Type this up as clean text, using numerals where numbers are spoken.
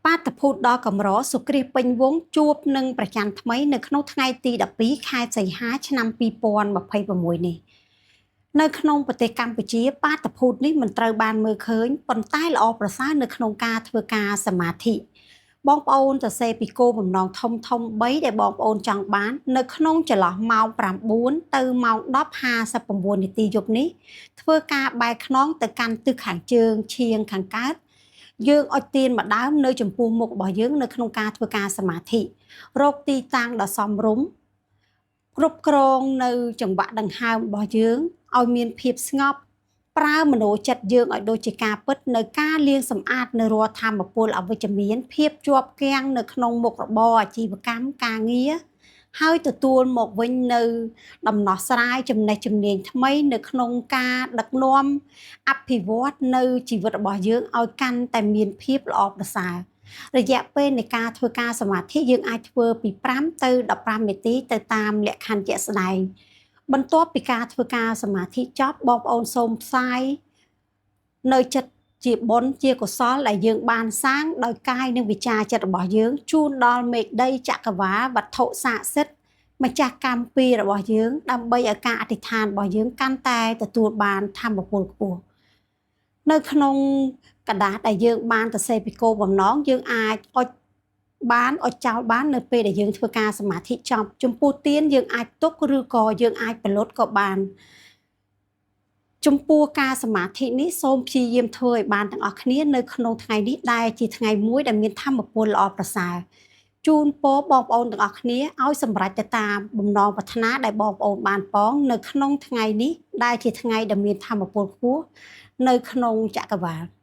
បាតុភូតដ៏កម្រសុគ្រាសពេញវង្សជួបនឹងប្រច័ណ្ឌថ្មីនៅក្នុងថ្ងៃទី12ខែសីហាឆ្នាំ2026នេះនៅក្នុងប្រទេសកម្ពុជាបាតុភូតនេះមិនត្រូវបានមើលឃើញប៉ុន្តែល្អប្រសើរនៅក្នុងការធ្វើការសមាធិបងប្អូនសរសេរពីគោលបំណងធំ3ដែលបងប្អូនចង់បាននៅក្នុងចន្លោះម៉ោង9ទៅម៉ោង10:59នាទីយប់នេះធ្វើការបែរខ្នងទៅកាន់ទិសខាងជើងឈៀងខាងកើតយើងអុជទៀនម្ដងនៅចំពោះមុខរបស់យើងនៅក្នុងការធ្វើការសមាធិរកទីតាំងដ៏សមរម្យគ្រប់គ្រងនៅចង្វាក់ដង្ហើមរបស់យើងឲ្យមានភាពស្ងប់ប្រើមโนចិត្តយើងឲ្យដូចជាការពិតនៅការលាងសម្អាតនៅរាល់ធម្មពលអវិជ្ជមានភាពជាប់គាំងនៅក្នុងមុខរបរអាជីវកម្មការងារហើយទទួលមកវិញនៅដំណោះស្រាយចំណេះជំនាញថ្មីនៅក្នុងការដឹកនាំអភិវឌ្ឍនៅជីវិតរបស់យើងឲ្យកាន់តែមានភាពល្អប្រសើររយៈពេលនៃការធ្វើការសមាធិយើងអាចធ្វើពី5ទៅ15នាទីទៅតាមលក្ខខណ្ឌជាក់ស្ដែងបន្ទាប់ពីការធ្វើការសមាធិចប់បងប្អូនសូមផ្សាយនៅចិត្តជាបុណ្យជាកុសលដែលយើងបានសាងដោយកាយនិងវិជ្ជាចិត្តរបស់យើងជូនដល់មេឃដីចក្រវាឡវត្ថុស័ក្តិសិទ្ធិម្ចាស់កម្មពីរបស់យើងដើម្បីឲ្យការអធិដ្ឋានរបស់យើងកាន់តែទទួលបានធម៌ពលខ្ពស់នៅក្នុងกระดาษដែលយើងបានសរសេរពីគោលបំណងយើងអាចអុជចោលបាននៅពេលដែលយើងធ្វើការសមាធិចប់ចំពោះទៀនយើងអាចទុកឬក៏យើងអាចបន្លត់ក៏បានចំពោះការសមាធិនេះសូមព្យាយាមធ្វើឲ្យបានទាំងអស់គ្នានៅក្នុងថ្ងៃនេះដែលជាថ្ងៃមួយដែលមានធម៌ពលល្អប្រសើរជូនពរបងប្អូនទាំងអស់គ្នាឲ្យសម្រេចទៅតាមបំណងប្រាថ្នាដែលបងប្អូនបានប៉ងនៅក្នុងថ្ងៃនេះដែលជាថ្ងៃដែលមានធម៌ពលខ្ពស់នៅក្នុងចក្រវាឡ